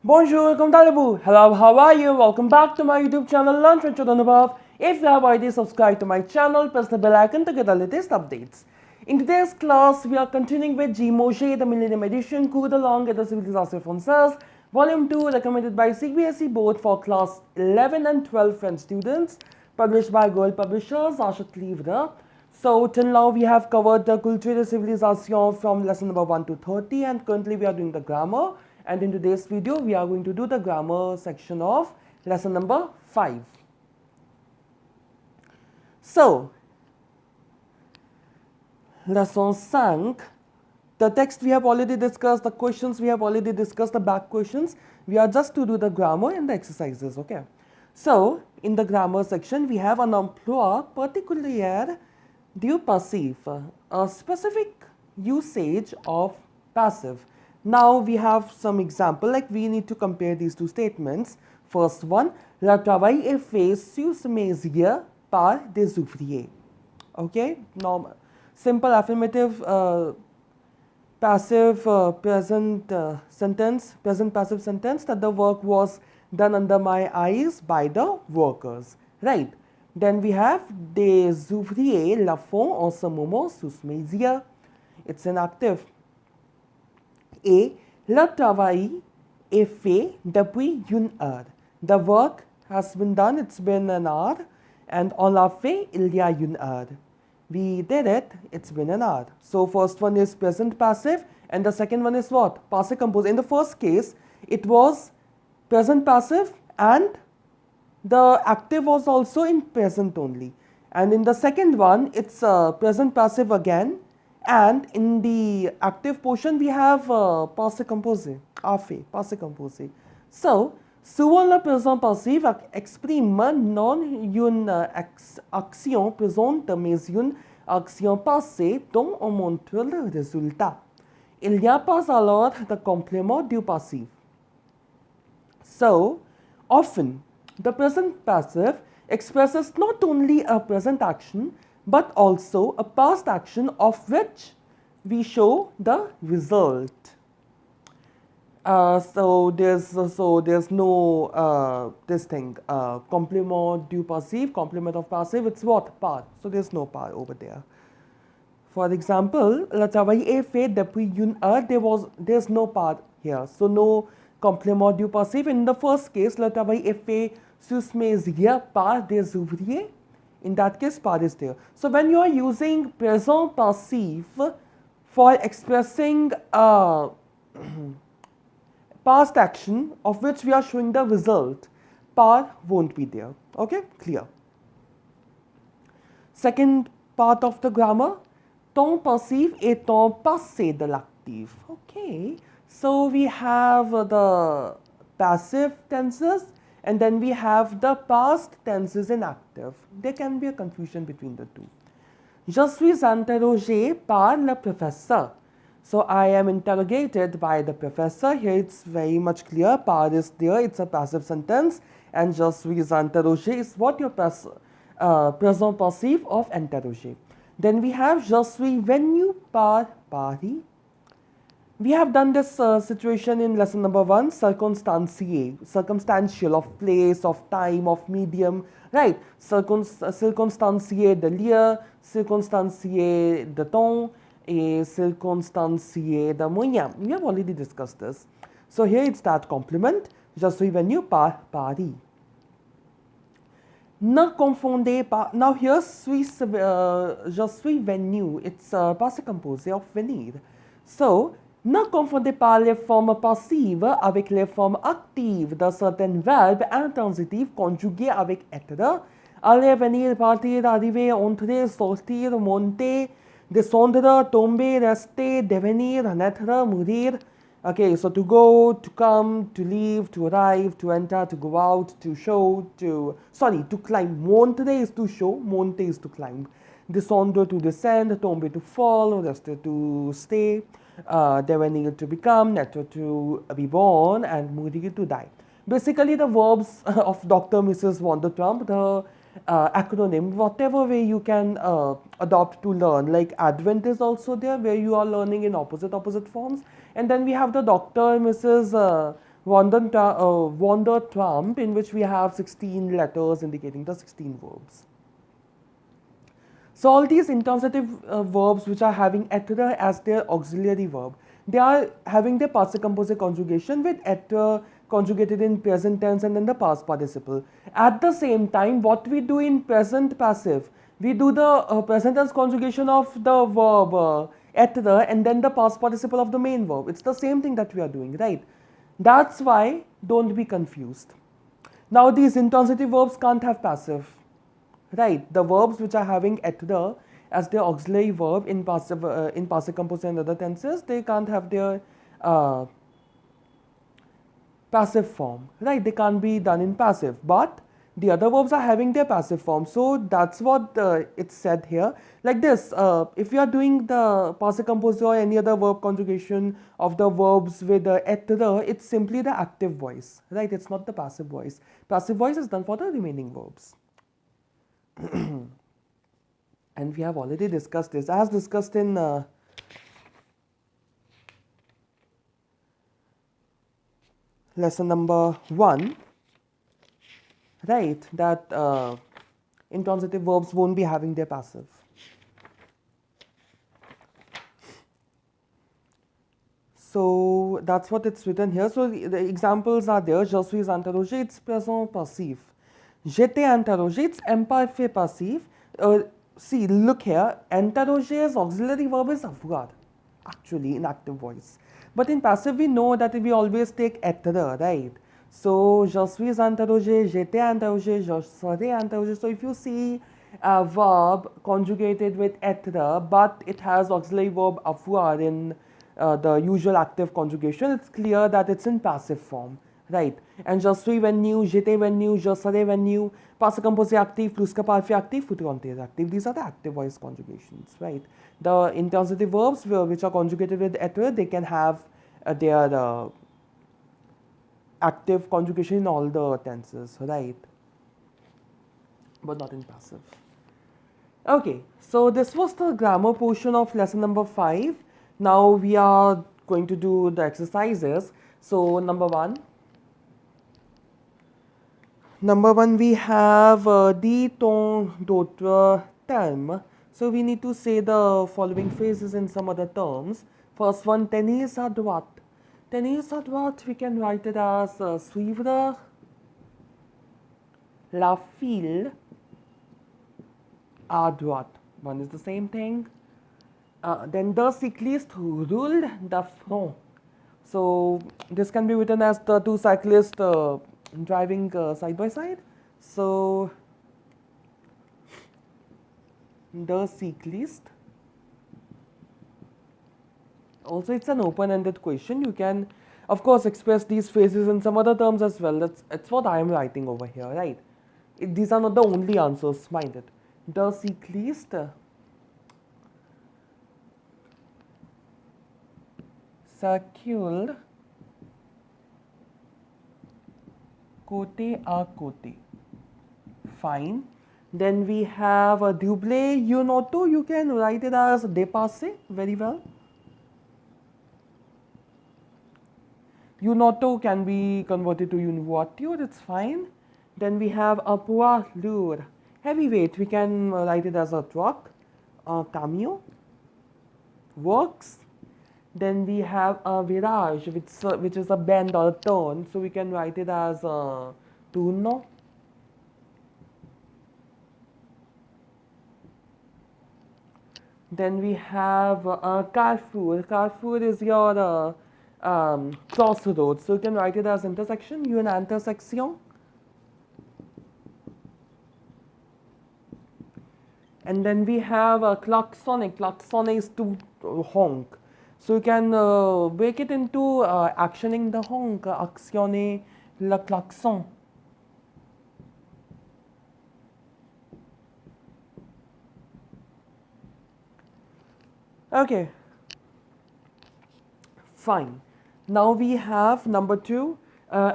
Bonjour, comme allez-vous? Hello, how are you? Welcome back to my YouTube channel, Learn French with Anubhav. If you have already subscribed to my channel, press the bell icon to get the latest updates. In today's class, we are continuing with G.Mauger, the Millennium Edition, Cours de langue et de civilisation française, Volume 2, recommended by CBSE both for class 11 and 12 French students, published by Gold Publishers, Achète Livre. So, till now we have covered the Culture de civilisation from lesson number 1 to 30, and currently we are doing the grammar. And in today's video, we are going to do the grammar section of lesson number 5. So, lesson 5, the text we have already discussed, the questions we have already discussed, the back questions. We are just to do the grammar and the exercises, okay. So, in the grammar section, we have un emploi particulier du passif, a specific usage of passive. Now we have some example, like we need to compare these two statements. First one, le travail est fait sur ce mesure par des ouvriers. Okay, normal, simple affirmative, passive present sentence, present passive sentence, that the work was done under my eyes by the workers, right? Then we have des ouvriers la font en ce moment sous mesure. It's an active. Et le travail est fait depuis une heure. The work has been done, it's been an hour, and on l'a fait il y a une heure. We did it, it's been an hour. So first one is present passive, and the second one is what? Passé composé. In the first case, it was present passive and the active was also in present only. And in the second one, it's present passive again. And in the active portion, we have passé composé, a fait, passé composé. So, souvent le présent passif exprime non une action présente mais une action passée dont on montre le résultat. Il n'y a pas alors de complément du passif. So, often, the present passive expresses not only a present action but also a past action of which we show the result. So there's no this thing, complement du passif, complement of passive. It's what? Part. So there's no part over there. For example, le travail est fait depuis une heure. There's no part here. So no complement du passif. In the first case, le travail est fait sur mesure par des ouvriers. In that case, part is there. So when you are using present passif for expressing past action of which we are showing the result, part won't be there. Okay, clear. Second part of the grammar, temps passif est temps passé de l'actif. Okay, so we have the passive tenses. And then we have the past tenses in active. There can be a confusion between the two. Je suis interrogé par le professeur. So I am interrogated by the professor. Here it's very much clear. Par is there. It's a passive sentence. And je suis interrogé is what your present passive of interroger. Then we have je suis venu par Paris. We have done this situation in lesson number 1, circumstantial, of place, of time, of medium, right? Circumstancier de lieu, circumstancier de temps, et circumstancier de moyen. We have already discussed this. So here it's that complement. Je suis venu par Paris. Ne confondez pas. Now here, je suis venu. It's passé composé of venir. So, ne confondez pas les formes passives avec les formes actives de certains verbes intransitifs conjugués avec être. Aller, venir, partir, arriver, entrer, sortir, monter, descendre, tomber, rester, devenir, naître, mourir. Okay, so to go, to come, to leave, to arrive, to enter, to go out, to show, to climb. Monter is to show, monter is to climb. Descendre to descend, tomber to fall, rester to stay. Devenir to become, naître to be born, and mourir to die. Basically, the verbs of Dr. Mrs. Vandertrump, the acronym, whatever way you can adopt to learn. Like Advent is also there, where you are learning in opposite forms. And then we have the Dr. Mrs. wander trump, in which we have 16 letters indicating the 16 verbs. So all these intransitive verbs which are having être as their auxiliary verb, they are having their passive composite conjugation with être conjugated in present tense and then the past participle. At the same time, what we do in present passive, we do the present tense conjugation of the verb être and then the past participle of the main verb. It's the same thing that we are doing, right? That's why don't be confused. Now these intransitive verbs can't have passive. Right, the verbs which are having être as their auxiliary verb in passive composite and other tenses, they can't have their passive form. Right, they can't be done in passive, but the other verbs are having their passive form. So that's what it's said here. Like this, if you are doing the passive composite or any other verb conjugation of the verbs with être, it's simply the active voice. Right, it's not the passive voice. Passive voice is done for the remaining verbs. And we have already discussed this, as discussed in lesson number 1, right, that intransitive verbs won't be having their passive. So that's what it's written here. So the examples are there. Je suis interrogé, it's present passif. J'étais interrogé, it's imparfait passif. See, look here, interroger's auxiliary verb is avoir, actually, in active voice. But in passive, we know that we always take être, right? So, je suis interrogé, j'étais interrogé, je serai interrogé. So, if you see a verb conjugated with être, but it has auxiliary verb avoir in the usual active conjugation, it's clear that it's in passive form. Right, and je suis venu, j'étais venu, je serai venu, passé composé actif, plusquamperfait actif, futur entier actif. These are the active voice conjugations, right? The intransitive verbs which are conjugated with être, they can have their active conjugation in all the tenses, right? But not in passive. Okay, so this was the grammar portion of lesson number 5. Now we are going to do the exercises. So number 1. Number 1, we have dit ton d'autres termes. So we need to say the following phrases in some other terms. First one, tenir à droite. Tenir à droite, we can write it as suivre la file à droite. One is the same thing. Then the cycliste roulent de front. So this can be written as the two cyclists driving side by side. So the cyclist, also it's an open-ended question. You can of course express these phrases in some other terms as well. That's what I am writing over here, right? These are not the only answers, mind it. The cyclist circuled côté à côté. Fine. Then we have a doubler une auto. You can write it as dépasser. Very well. Une auto can be converted to une voiture. It's fine. Then we have a poids lourd. Heavyweight. We can write it as a truck, a camion. Works. Then we have a virage, which is a bend or a turn. So we can write it as a tourno. Then we have a carrefour. Carrefour is your crossroads. So you can write it as intersection. Une intersection. And then we have a klaxon. Klaxon is to honk. So you can break it into actioning the honk, actionner le klaxon. Okay, fine. Now we have number 2.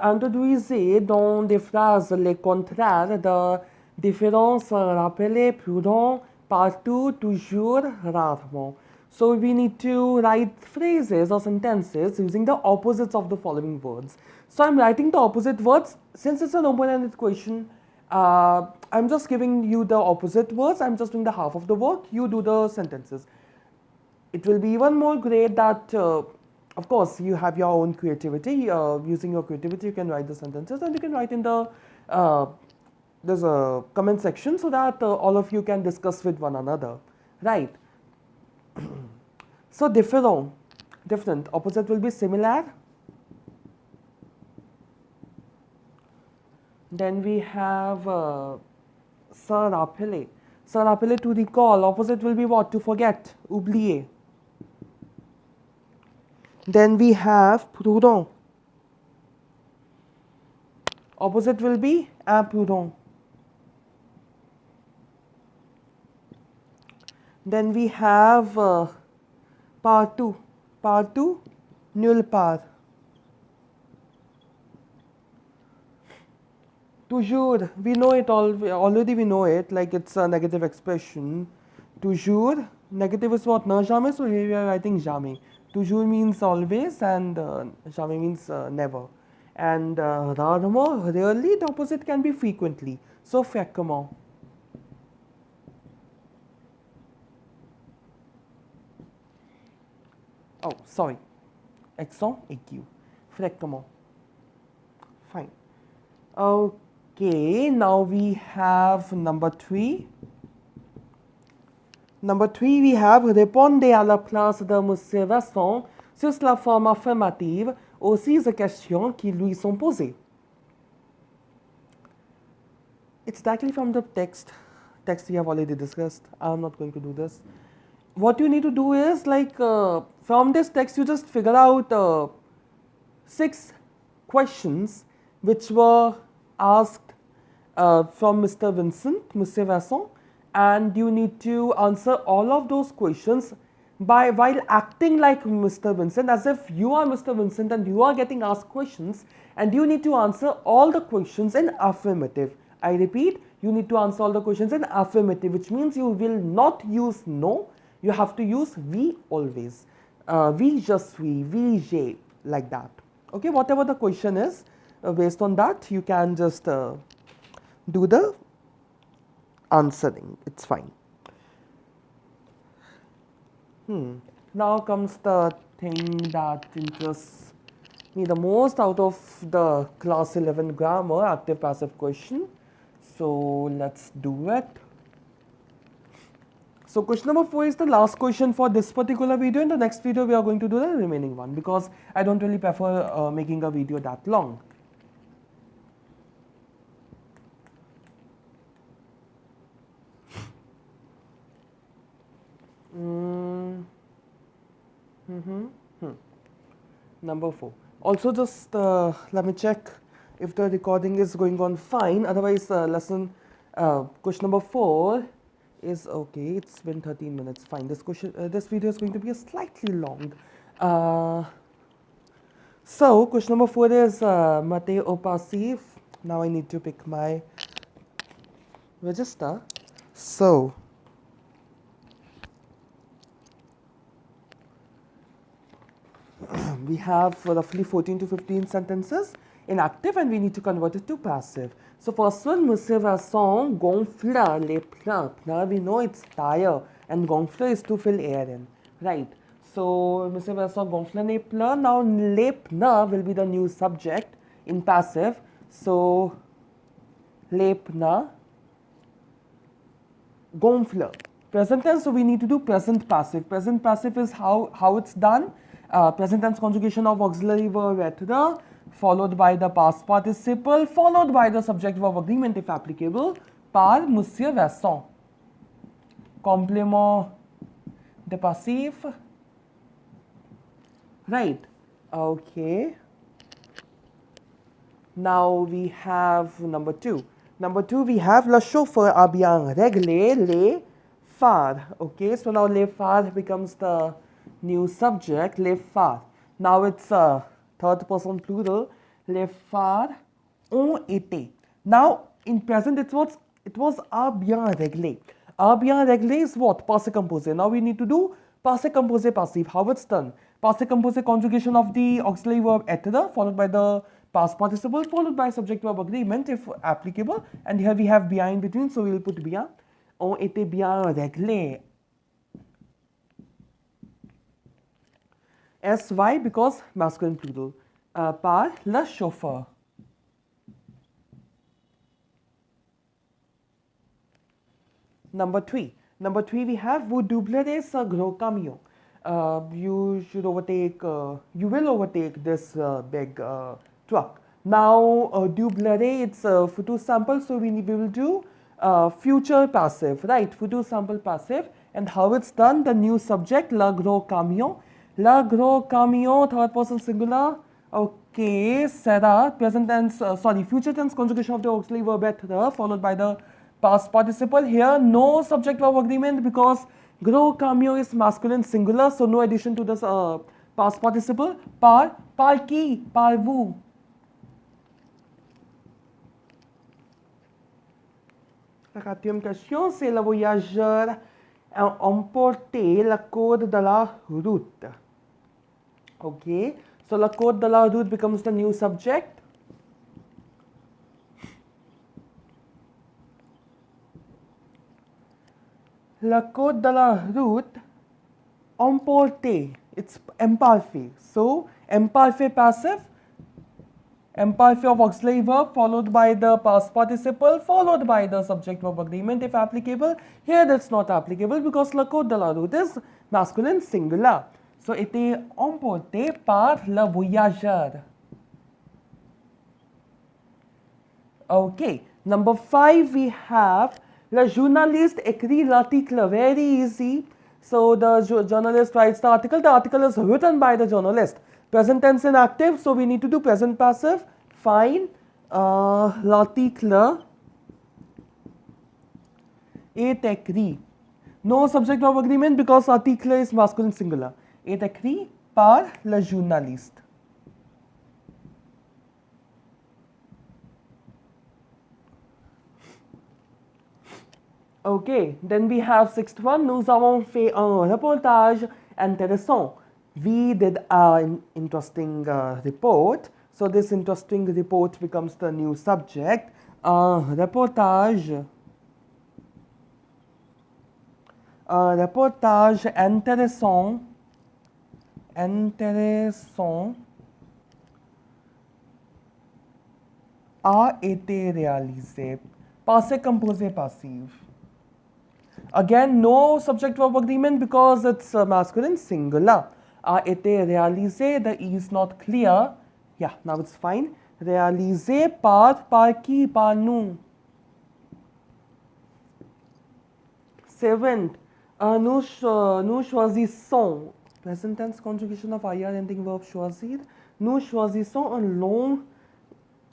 Introduisez dans des phrases les contraires de différence rappelée prudent, partout, toujours, rarement. So we need to write phrases or sentences using the opposites of the following words. So I'm writing the opposite words. Since it's an open-ended question, I'm just giving you the opposite words. I'm just doing the half of the work. You do the sentences. It will be even more great that, of course, you have your own creativity. Using your creativity, you can write the sentences, and you can write in the there's a comment section so that all of you can discuss with one another, right? So différent, different. Opposite will be similar. Then we have se rappeler. Se rappeler, to recall. Opposite will be what? To forget, oublier. Then we have prudent. Opposite will be imprudent. Then we have partout. Partout, nulle part. Toujours, we know it already we know it, like it's a negative expression. Toujours, negative is what? Na jamais, so here we are writing jamais. Toujours means always, and jamais means never. And rarement, rarely, the opposite can be frequently. So fréquemment. Oh, sorry. Accent aigu. Fréquemment. Fine. Okay, now we have number 3. Number 3, we have répondez à la place de Monsieur Vincent sur la forme affirmative aux 6 questions qui lui sont posées. It's directly from the text we have already discussed. I'm not going to do this. What you need to do is, like, from this text you just figure out 6 questions which were asked from Mr. Vincent, Monsieur Vincent, and you need to answer all of those questions while acting like Mr. Vincent, as if you are Mr. Vincent and you are getting asked questions, and you need to answer all the questions in affirmative. I repeat, you need to answer all the questions in affirmative, which means you will not use no, you have to use we always. We, je suis, we, j'ai, like that. Okay, whatever the question is, based on that, you can just do the answering. It's fine. Now comes the thing that interests me the most out of the class 11 grammar, active passive question. So let's do it. So question number 4 is the last question for this particular video. In the next video, we are going to do the remaining one, because I don't really prefer making a video that long. Number 4. Also, just let me check if the recording is going on fine. Otherwise, question number 4 is okay. It's been 13 minutes. Fine. This video is going to be slightly long. So question number 4 is mate au passif. Now I need to pick my register. So we have roughly 14 to 15 sentences in active, and we need to convert it to passive. So first one, Monsieur Vincent gonfle les pneus. Now we know it's tire, and gonfle is to fill air in, right? So Monsieur Vincent gonfle les pneus. Now les pneus will be the new subject in passive. So les pneus gonfle. Present tense, so we need to do present passive. Present passive is how it's done. Present tense conjugation of auxiliary verb être, followed by the past participle, followed by the subject verb agreement if applicable, par Monsieur Vincent. Complément de passif. Right. Okay. Now we have number 2. Number 2, we have le chauffeur a bien réglé les phares. Okay, so now les phares becomes the new subject, les phares. Now it's a third person plural. Les phares ont été. Now in present it was a bien réglé. A bien réglé is what? Passé composé. Now we need to do Passé composé passive, how it's done? Passé composé conjugation of the auxiliary verb être followed by the past participle followed by subject verb agreement if applicable, and here we have bien in between, so we will put bien. On était bien réglé. SY because masculine plural. Par le chauffeur. Number 3. Number 3 we have vous doublerez ce gros camion. You should overtake, you will overtake this big truck. Now doublerez, it's future sample, so we will do future passive, right? Future sample passive. And how it's done? The new subject, le gros camion. Le gros camion, third person singular. Okay, sera, present tense, future tense conjugation of the auxiliary verb être followed by the past participle. Here, no subject verb agreement because gros camion is masculine singular, so no addition to this past participle. Par qui, par vous. La quatrième question, c'est le voyageur a emporté le code de la route. Okay, so le code de la route becomes the new subject. Le code de la route, emporté, it's imparfait. So, imparfait passive, imparfait of auxiliary verb followed by the past participle followed by the subject verb agreement if applicable. Here that's not applicable because le code de la route is masculine singular. So, était emporté par le voyageur. Okay, number 5 we have le journaliste écrit l'article, very easy. So the journalist writes the article is written by the journalist. Present tense in active, so we need to do present passive. Fine, l'article est écrit. No subject verb agreement because article is masculine singular. Est écrit par le journaliste. Okay, then we have sixth one. Nous avons fait un reportage intéressant. We did an interesting report. So this interesting report becomes the new subject. Reportage. Reportage intéressant. Intéressant a été réalisé. Passé composé passive. Again, no subject verb agreement because it's masculine singular. A été réalisé, the E is not clear. Yeah, now it's fine. Réalisé par qui, par nous. Seventh, nous choisissons. Present tense conjugation of IR ending verb choisir. Nous choisissons un long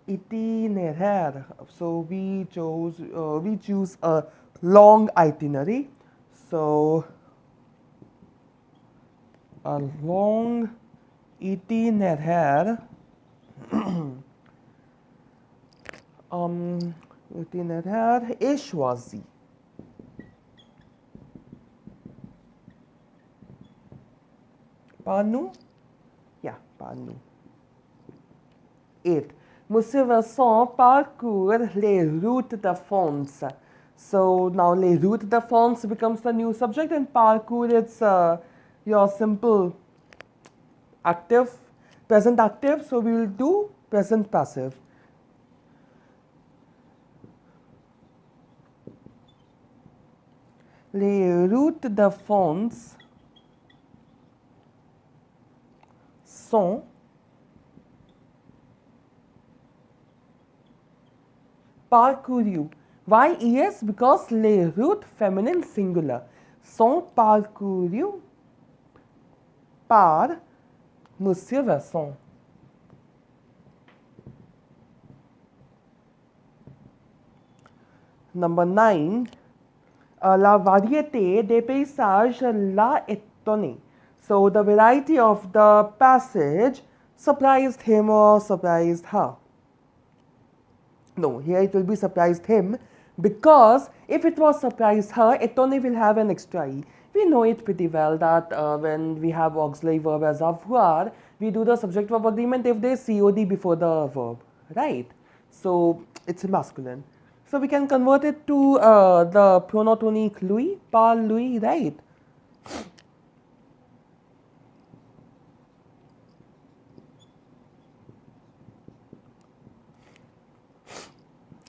itinéraire. So we choose a long itinerary. So a long itinéraire. Itinéraire est choisi. Par nous? Yeah, par nous. 8. Monsieur Vincent parcourt les routes de France. So now les routes de France becomes the new subject and parcours it's your simple active, present active. So we will do present passive. Les routes de France sont parcouru. Why yes? Because les routes feminine singular sont parcouru par Monsieur Vincent. Number 9. La variété des paysages l'a étonné. So the variety of the passage surprised him or surprised her. No, here it will be surprised him because if it was surprised her, étonné will have an extra E. We know it pretty well that when we have auxiliary verb as avoir, we do the subject verb agreement if there is COD before the verb, right? So it's masculine. So we can convert it to the pronotonic lui, par lui, right?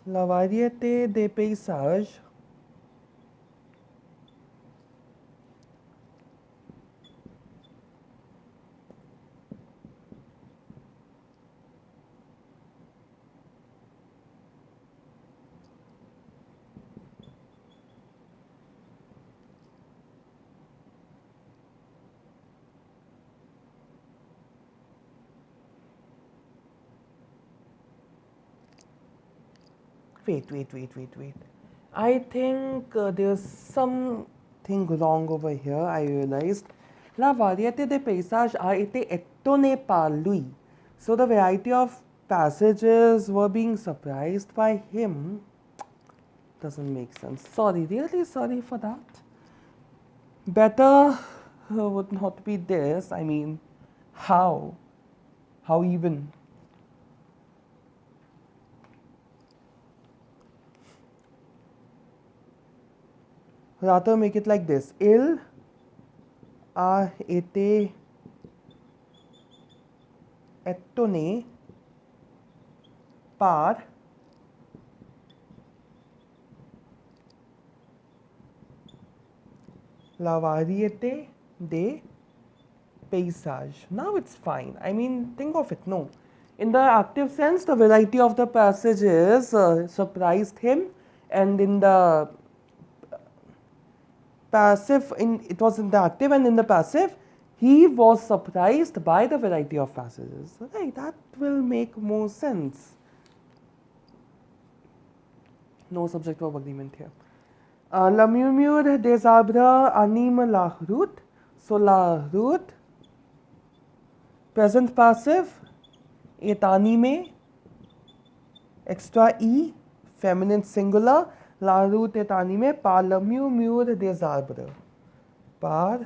La variété des paysages Wait. I think there's something wrong over here. I realized. La variété des paysages a été étonnée par lui. So the variety of passages were being surprised by him. Doesn't make sense. Sorry, really sorry for that. Better would not be this. I mean, how? How even? Rather make it like this. Il a été étonné par la variété des paysages. Now it's fine. I mean, think of it. No. In the active sense, the variety of the passages surprised him, and in the passive, it was in the active, and in the passive, he was surprised by the variety of passages. Right, that will make more sense. No subject verb agreement here. La murmure des arbres anime la route. So la route, present passive, est animé, extra e, feminine singular. La route est animée par le murmure des arbres. Par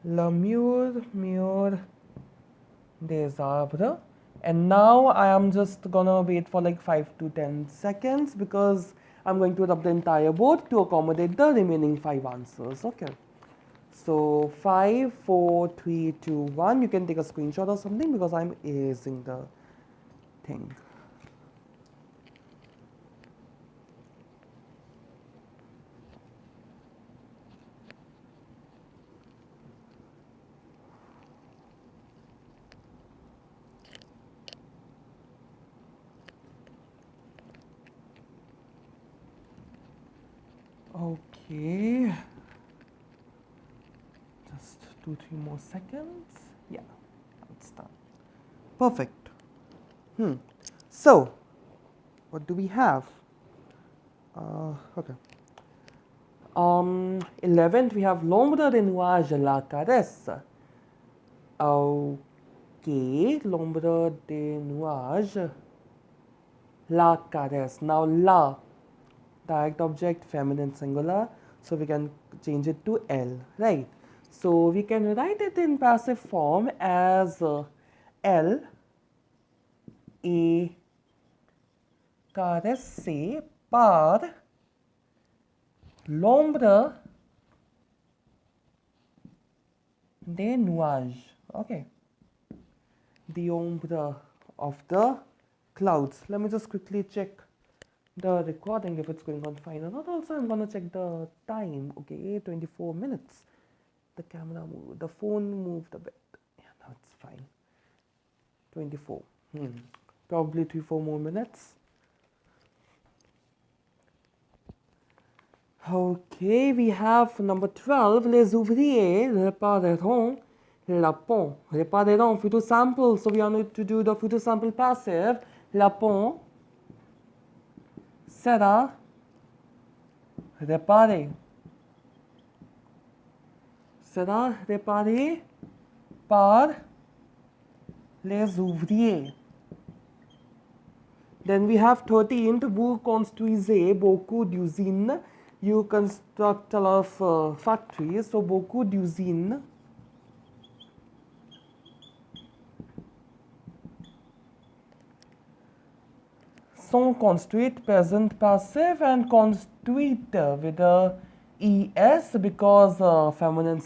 le murmure des arbres. And now I am just gonna wait for like 5 to 10 seconds because I'm going to rub the entire board to accommodate the remaining 5 answers. Okay. So 5, 4, 3, 2, 1. You can take a screenshot or something because I'm erasing the thing. Okay, just 2-3 more seconds. Yeah, it's done. Perfect. So, what do we have? Okay. 11th, we have l'ombre de nuage la caresse. Okay, l'ombre de nuage la caresse. Now, la, direct object, feminine singular, so we can change it to L, right? So we can write it in passive form as L a caresse par l'ombre des nuages. Okay, the ombre of the clouds. Let me just quickly check the recording if it's going on fine or not. Also, I'm gonna check the time. Okay, 24 minutes. The camera moved, the phone moved a bit. Yeah, now it's fine. 24. Probably 3-4 more minutes. Okay, we have number 12. Les ouvriers répareront la pont. Répareront, future sample. So we are going to do the future sample passive. La pont sera réparé. Sera réparé par les ouvriers. Then we have 13th. Vous construisez beaucoup d'usines you construct a lot of factories. So beaucoup d'usines sont construites, present passive, and construite with a es because feminine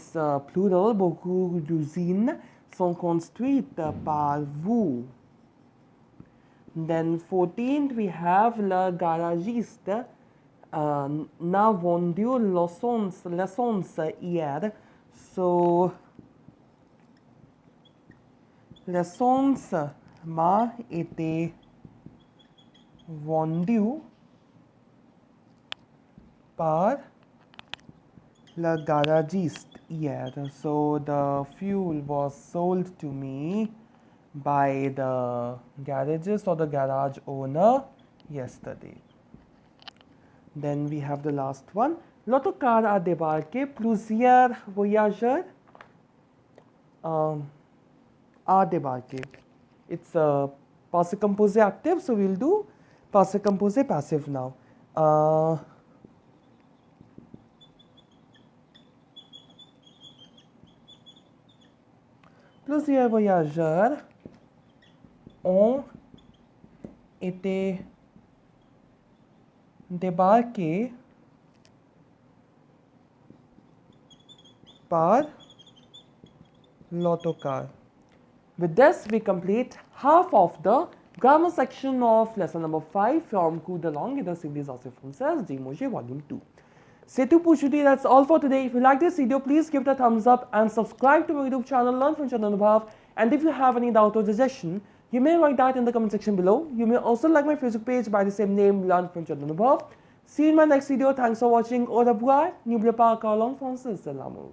plural. Beaucoup d'usines sont construites par vous. Then 14th we have le garagiste n'a vendu l'essence hier. So l'essence m'a été vendue par le garagiste hier. So the fuel was sold to me by the garagist or the garage owner yesterday. Then we have the last one. L'autocar a débarqué. Plusieurs voyageurs a débarqué. It's a passé composé active, so we'll do passé composé passive now. Plusieurs voyageurs ont été débarqués par l'autocar. With this, we complete half of the grammar section of lesson number 5 from Cours de langue et de civilisation française, G.Mauger, volume 2. C'est tout pour aujourd'hui. That's all for today. If you like this video, please give it a thumbs up and subscribe to my YouTube channel, Learn French with Anubhav. And if you have any doubt or suggestion, you may write that in the comment section below. You may also like my Facebook page by the same name, Learn French with Anubhav. See you in my next video. Thanks for watching. Au revoir. N'oubliez pas encore langue française, c'est l'amour.